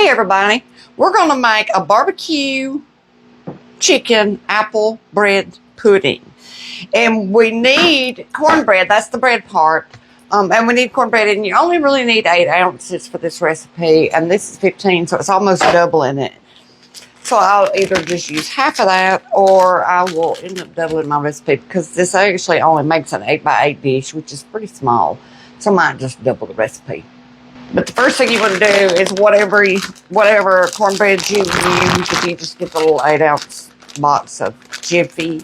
Hey everybody, we're going to make a barbecue chicken apple bread pudding. And we need cornbread, that's the bread part. And we need cornbread, and you only really need 8 ounces for this recipe. And this is 15, so it's almost doubling it. So I'll either just use half of that, or I will end up doubling my recipe, because this actually only makes an 8x8 dish, which is pretty small. So I might just double the recipe. But the first thing you want to do is whatever cornbread you use, if you just get the little 8-ounce box of Jiffy,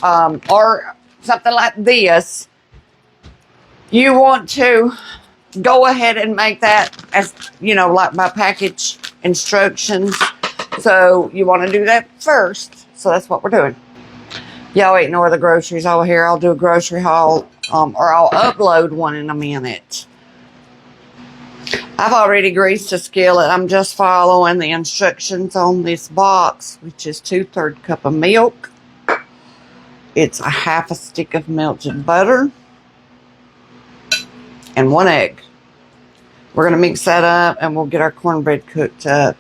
or something like this, you want to go ahead and make that as, you know, like my package instructions. So you want to do that first. So that's what we're doing. Y'all ignore the groceries over here. I'll do a grocery haul, or I'll upload one in a minute. I've already greased a skillet. I'm just following the instructions on this box, which is 2/3 cup of milk. It's a 1/2 stick of melted butter and 1 egg. We're going to mix that up, and we'll get our cornbread cooked up.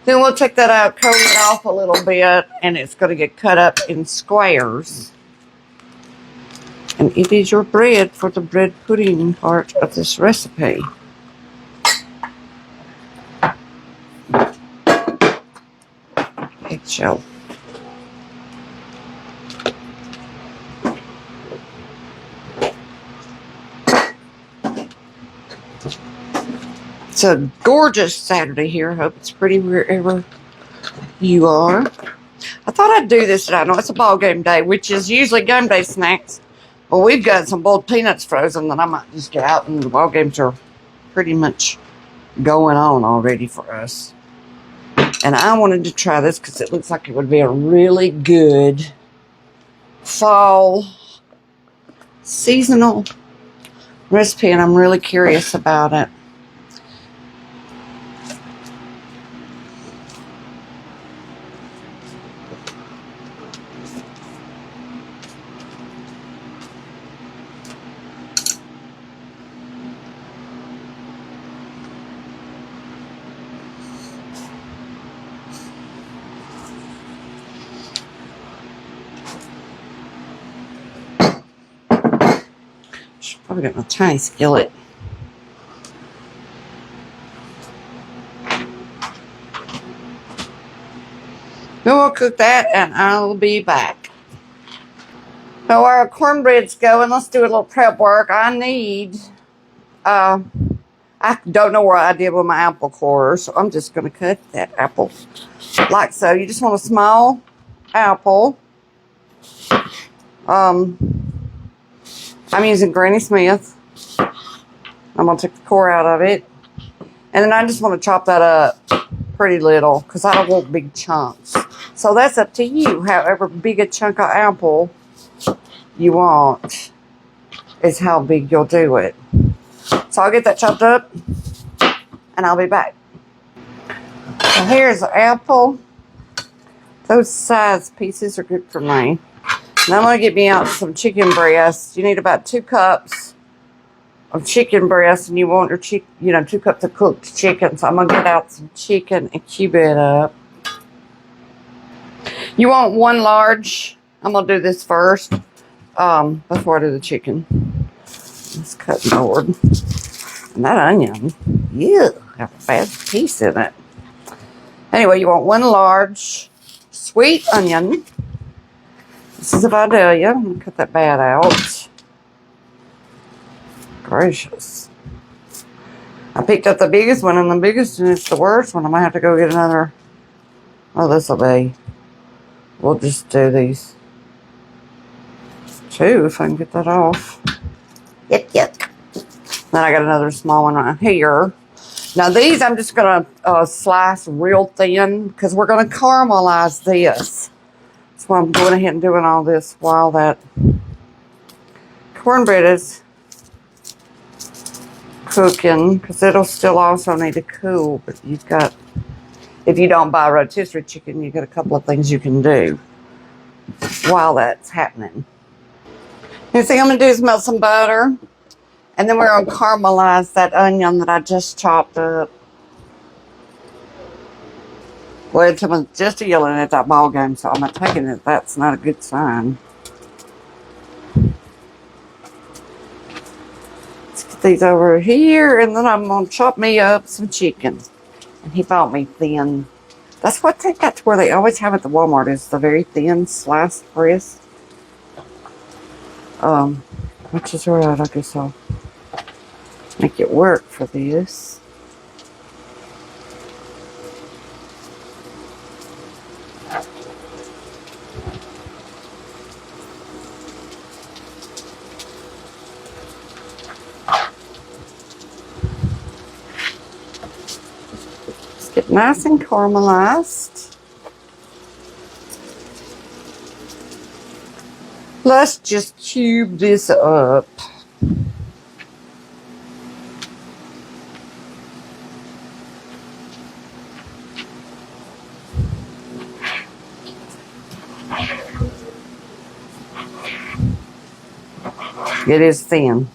Then we'll take that out, cool it off a little bit, and it's going to get cut up in squares. And it is your bread for the bread pudding part of this recipe. Eggshell. It's a gorgeous Saturday here. I hope it's pretty wherever you are. I thought I'd do this today. I know it's a ball game day, which is usually game day snacks. Well, we've got some boiled peanuts frozen that I might just get out, and the ball games are pretty much going on already for us. And I wanted to try this because it looks like it would be a really good fall seasonal recipe, and I'm really curious about it. Probably got my tiny skillet. Then we'll cook that, and I'll be back. So our cornbread's going. Let's do a little prep work. I need, I don't know where I did with my apple core, so I'm just going to cut that apple like so. You just want a small apple. I'm using Granny Smith. I'm going to take the core out of it. And then I just want to chop that up pretty little, because I don't want big chunks. So that's up to you. However big a chunk of apple you want is how big you'll do it. So I'll get that chopped up, and I'll be back. So here's the apple. Those size pieces are good for me. Now I'm going to get me out some chicken breasts. You need about 2 cups of chicken breast, and you want your 2 cups of cooked chicken. So I'm going to get out some chicken and cube it up. You want 1 large. I'm going to do this first before I do the chicken. Let's cut board. And that onion, yeah, got a bad piece in it. Anyway, you want 1 large sweet onion. This is a Vidalia. I'm going to cut that bad out. Gracious. I picked up the biggest one, and the biggest one is the worst one. I might have to go get another. Oh, this will be. We'll just do these 2 if I can get that off. Yep. Then I got another small one right here. Now these I'm just going to slice real thin, because we're going to caramelize this. That's why I'm going ahead and doing all this while that cornbread is cooking, because it'll still also need to cool. But you've got, if you don't buy rotisserie chicken, you've got a couple of things you can do while that's happening. Next thing I'm going to do is melt some butter. And then we're going to caramelize that onion that I just chopped up. Well, someone's just yelling at that ball game, so I'm not taking it. That's not a good sign. Let's get these over here, and then I'm going to chop me up some chicken. And he bought me thin. That's what they got to where they always have at the Walmart is the very thin sliced breast. Which is alright, I guess I'll make it work for this. Let's get nice and caramelized. Let's just cube this up. It is thin.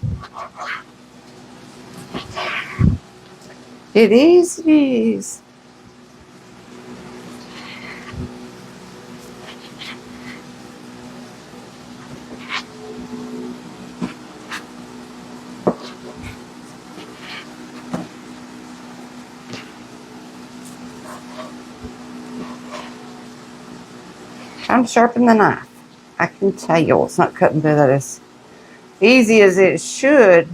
It is, it is. I'm sharpening the knife. I can tell you it's not cutting through that as easy as it should.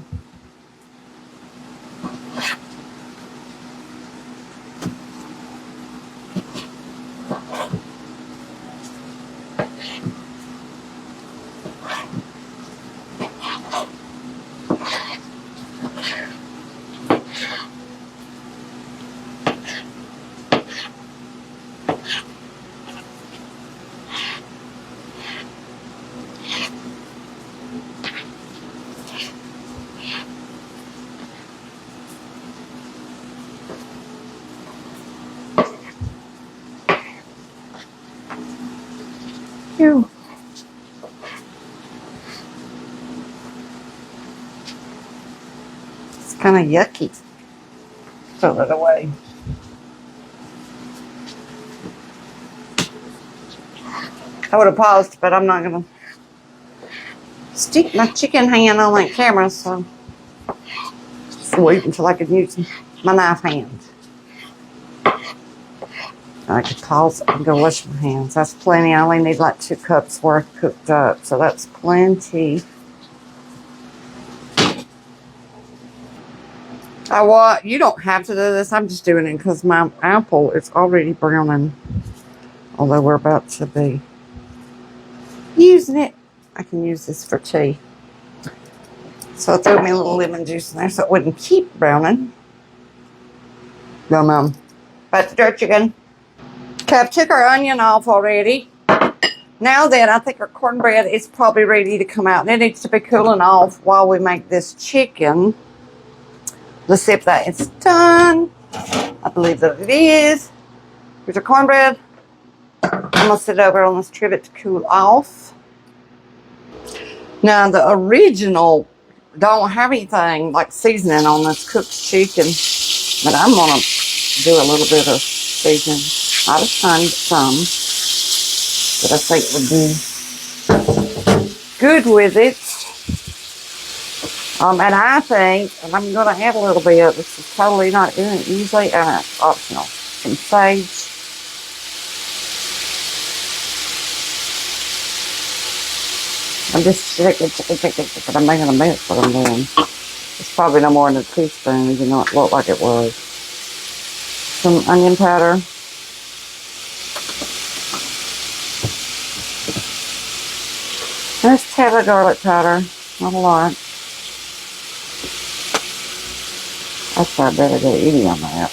Ew. It's kind of yucky. Throw it away. I would have paused, but I'm not going to stick my chicken hand on that camera, so just wait until I can use my knife hand. I could pause and go wash my hands. That's plenty. I only need like 2 cups worth cooked up, so that's plenty. You don't have to do this. I'm just doing it because my apple is already browning. Although we're about to be using it. I can use this for tea. So I threw me a little lemon juice in there so it wouldn't keep browning. Yum. About to dirt chicken. Okay, I've took our onion off already. Now then, I think our cornbread is probably ready to come out. And it needs to be cooling off while we make this chicken. Let's see if that is done. I believe that it is. Here's our cornbread. I'm going to sit over on this trivet to cool off. Now, the original don't have anything like seasoning on this cooked chicken. But I'm going to do a little bit of seasoning. Not a ton, but some. But I think would be good with it. And I think, and I'm going to add a little bit, this is totally not doing it usually, and it's optional. Some sage. I'm just but I'm making a mess what I'm doing. It's probably no more than a teaspoon, even though it looked like it was. Some onion powder. Let's have a garlic powder. Not a lot. I thought I better get eating on that.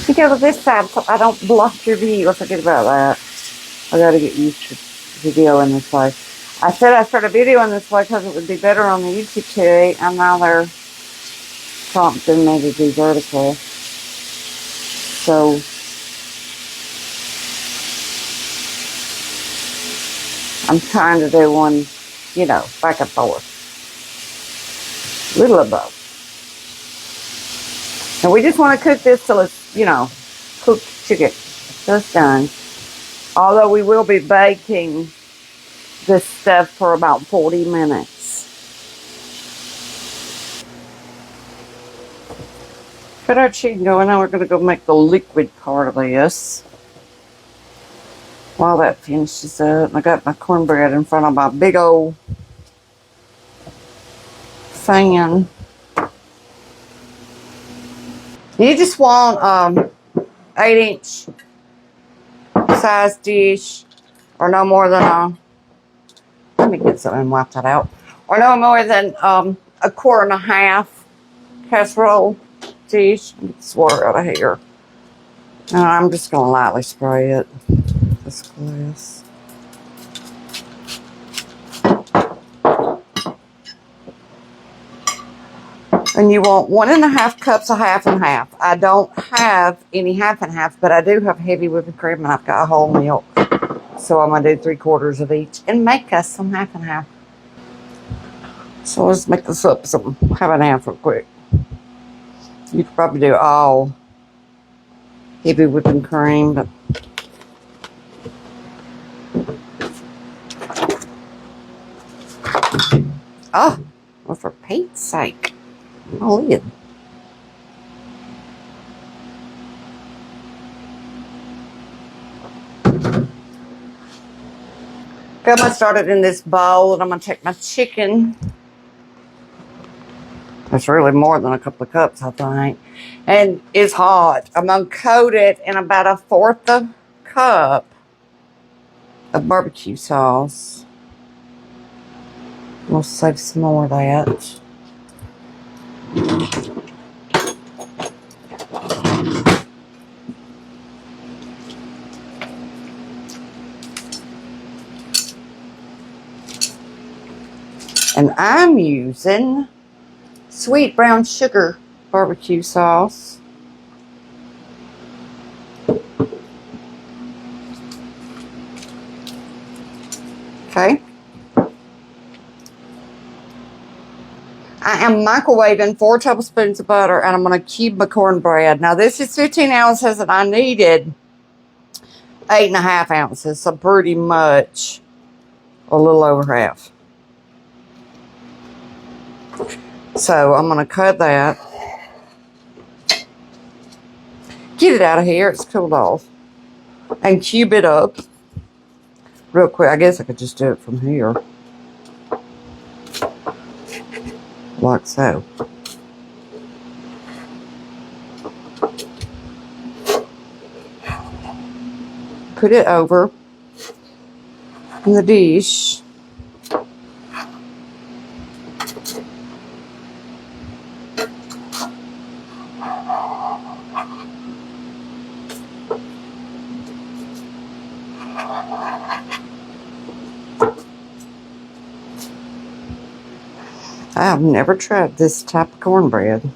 You go to this side so I don't block your view. Forget about that. I gotta get used to videoing this way. I said I started videoing this way because it would be better on the YouTube TV, and now they're prompting me to do vertical. So I'm trying to do one you know, back and forth. A little of both. And we just want to cook this till it's, you know, cooked chicken. So it's done. Although we will be baking this stuff for about 40 minutes. Got our chicken going. Now we're going to go make the liquid part of this. While that finishes up, I got my cornbread in front of my big old fan. You just want 8-inch size dish, or no more than let me get something and wipe that out, or no more than a quart and a half casserole dish. Get water out of here. And I'm just going to lightly spray it. This glass. And you want 1.5 cups of half and half. I don't have any half and half, but I do have heavy whipping cream, and I've got whole milk. So I'm going to do 3/4 of each and make us some half and half. So let's make this up some half and half real quick. You could probably do all heavy whipping cream, but oh, well, for Pete's sake. Oh, lid. Got my started in this bowl, and I'm going to take my chicken. That's really more than a couple of cups, I think. And it's hot. I'm going to coat it in about 1/4 cup of barbecue sauce. We'll save some more of that. And I'm using sweet brown sugar barbecue sauce. Okay. I am microwaving 4 tablespoons of butter, and I'm going to cube my cornbread. Now, this is 15 ounces, and I needed 8.5 ounces, so pretty much a little over half. So I'm going to cut that. Get it out of here. It's cooled off. And cube it up real quick. I guess I could just do it from here. Like so. Put it over in the dish. I've never tried this type of cornbread.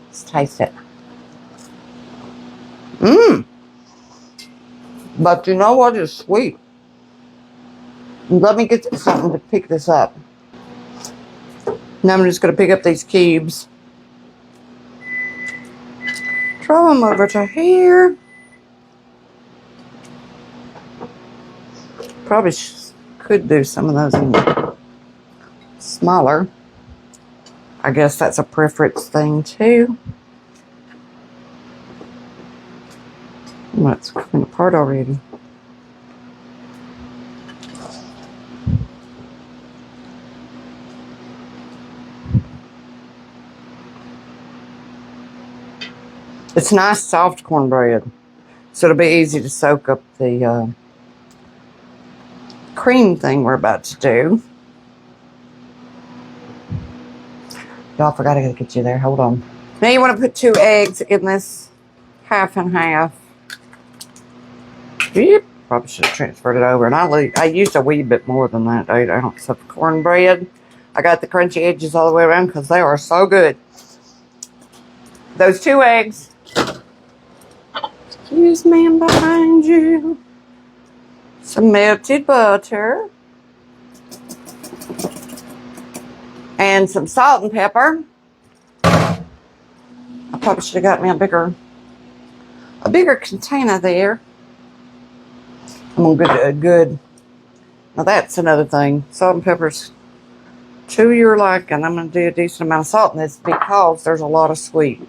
Let's taste it. Mmm. But you know what? It's sweet. Let me get something to pick this up. Now I'm just going to pick up these cubes. Throw them over to here. Probably could do some of those in smaller. I guess that's a preference thing too. Well, it's coming apart already. It's nice soft cornbread, so it'll be easy to soak up the cream thing we're about to do. Y'all, forgot I gotta get you there. Hold on. Now you want to put 2 eggs in this half and half. Yep. Probably should have transferred it over. And I used a wee bit more than that 8 ounces of cornbread. I got the crunchy edges all the way around because they are so good. Those 2 eggs. Excuse me, I'm behind you. Some melted butter. And some salt and pepper. I probably should have got me a bigger container there. I'm gonna get it good. Now that's another thing. Salt and pepper's to your liking. I'm gonna do a decent amount of salt in this because there's a lot of sweet.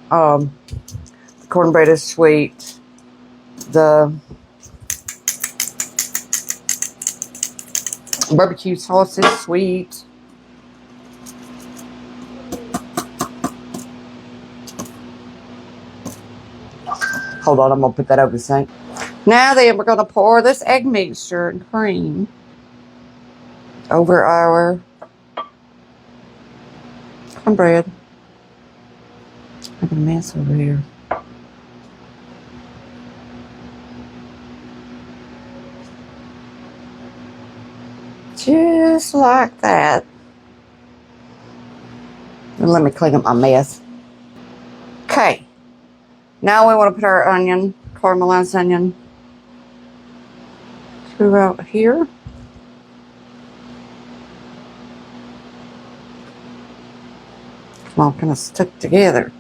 The cornbread is sweet. The barbecue sauce is sweet. Hold on, I'm gonna put that over the sink. Now then, we're gonna pour this egg mixture and cream over our cornbread. Making a mess over here. Just like that. And let me clean up my mess. Okay. Now we want to put our onion, caramelized onion, throughout here. It's all kind of stuck together.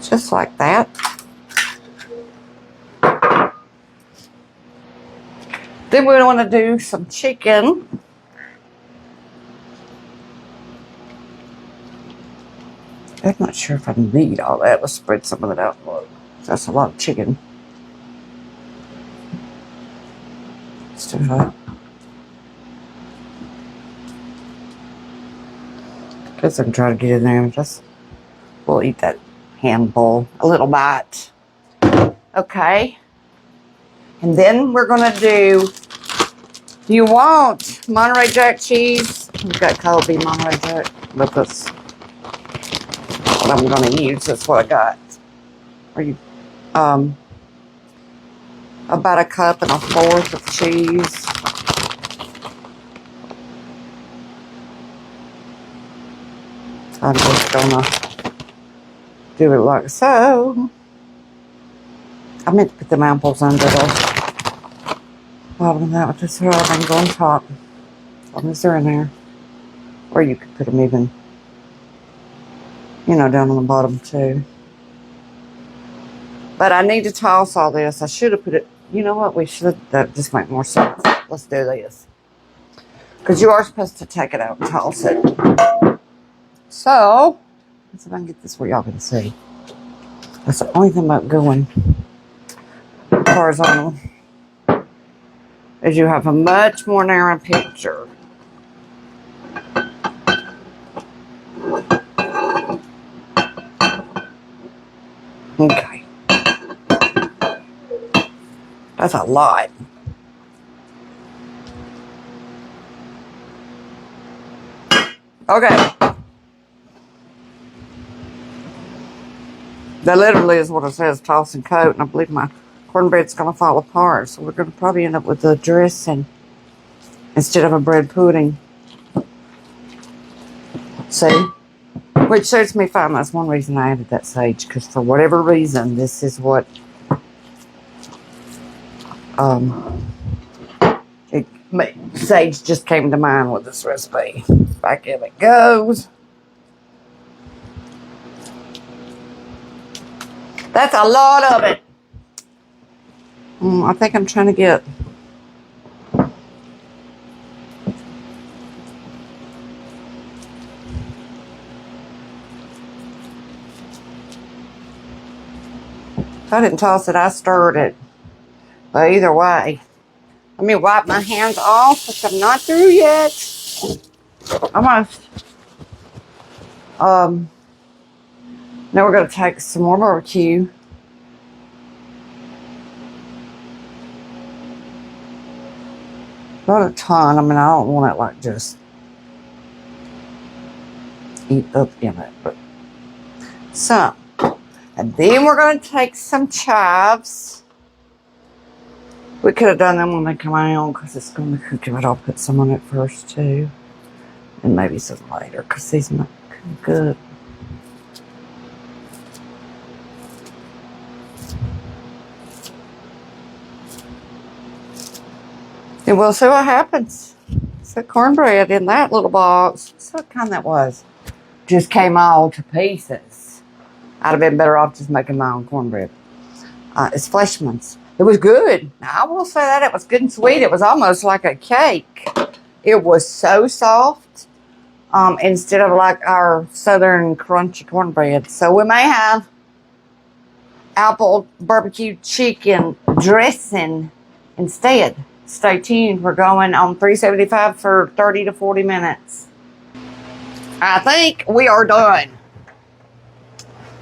Just like that. Then we want to do some chicken. I'm not sure if I need all that. Let's spread some of it out. That's a lot of chicken. Let's do that. Guess I can try to get in there. We'll eat that handful, a little bite. Okay. And then we're gonna do you want Monterey Jack cheese? We've got Kobe Monterey Jack, but that's what I'm going to use. That's what I got. About a cup and a fourth of cheese. I'm just gonna do it like so. I meant to put the apples under the bottom of that with this rub and go on top. As long as they're in there. Or you could put them even, down on the bottom too. But I need to toss all this. I should have put it, you know what, we should, that just make more sense. Let's do this. Because you are supposed to take it out and toss it. So, let's see if I can get this where y'all can see. That's the only thing about going horizontal is you have a much more narrow picture. Okay. That's a lot. Okay. That literally is what it says, toss and coat, and I believe my cornbread's going to fall apart, so we're going to probably end up with a dressing instead of a bread pudding. See? Which suits me fine. That's one reason I added that sage, because for whatever reason, this is what sage just came to mind with this recipe. Back in it goes. That's a lot of it. I think I'm trying to get if I didn't toss it, I stirred it. But either way, let me wipe my hands off because I'm not through yet. Almost. Now we're going to take some more barbecue. Not a ton. I mean, I don't want it like just eat up in it, but some. And then we're going to take some chives. We could have done them when they come out because it's going to cook it. I'll put some on it first too. And maybe some later because these might cook good. And we'll see what happens. So cornbread in that little box. So what kind that was? Just came all to pieces. I'd have been better off just making my own cornbread. It's Fleshman's. It was good. I will say that. It was good and sweet. It was almost like a cake. It was so soft. Instead of like our southern crunchy cornbread. So we may have apple barbecue chicken dressing instead. Stay tuned. We're going on 375 for 30 to 40 minutes. I think we are done.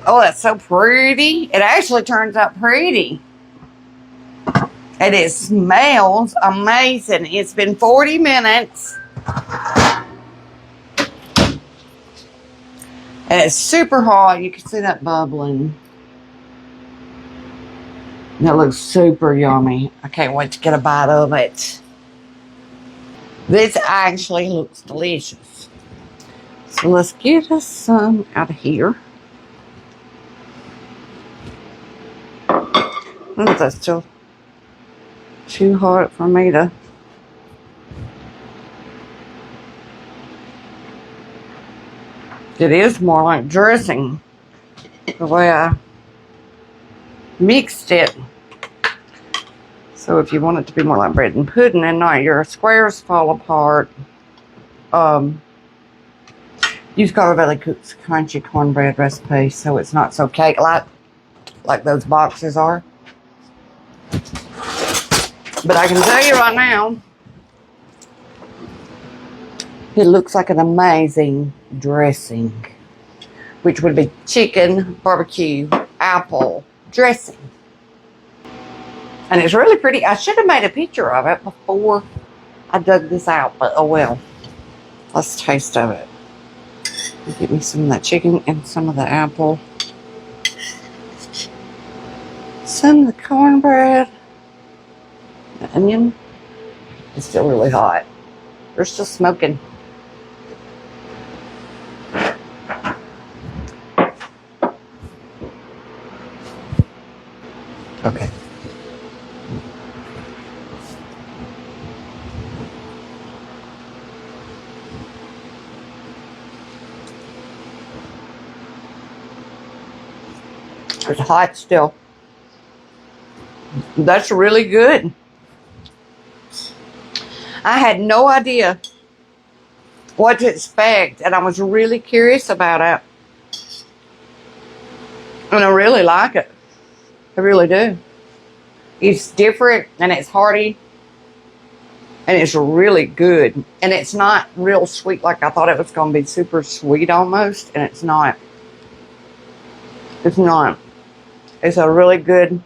Oh, that's so pretty. It actually turns out pretty. And it smells amazing. It's been 40 minutes. And it's super hot. You can see that bubbling. That looks super yummy. I can't wait to get a bite of it. This actually looks delicious. So let's get us some out of here. Oh, that's still too hot for me to. It is more like dressing the way I mixed it. So if you want it to be more like bread and pudding and not your squares fall apart, use Carver Cook's crunchy cornbread recipe so it's not so cake-like like those boxes are. But I can tell you right now, it looks like an amazing dressing, which would be chicken, barbecue, apple dressing. And it's really pretty. I should have made a picture of it before I dug this out, but oh well. Let's taste of it. Give me some of that chicken and some of the apple. Some of the cornbread. The onion. It's still really hot. They're still smoking. Okay. It's hot still. That's really good. I had no idea what to expect, and I was really curious about it. And I really like it. I really do. It's different, and it's hearty, and it's really good. And it's not real sweet like I thought it was going to be, super sweet almost, and it's not. It's not. It's a really good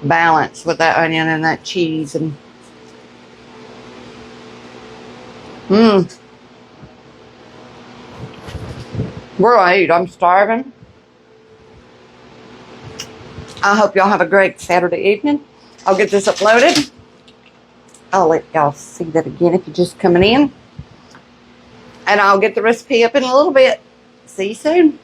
balance with that onion and that cheese. And Where I eat, I'm starving. I hope y'all have a great Saturday evening. I'll get this uploaded. I'll let y'all see that again if you're just coming in. And I'll get the recipe up in a little bit. See you soon.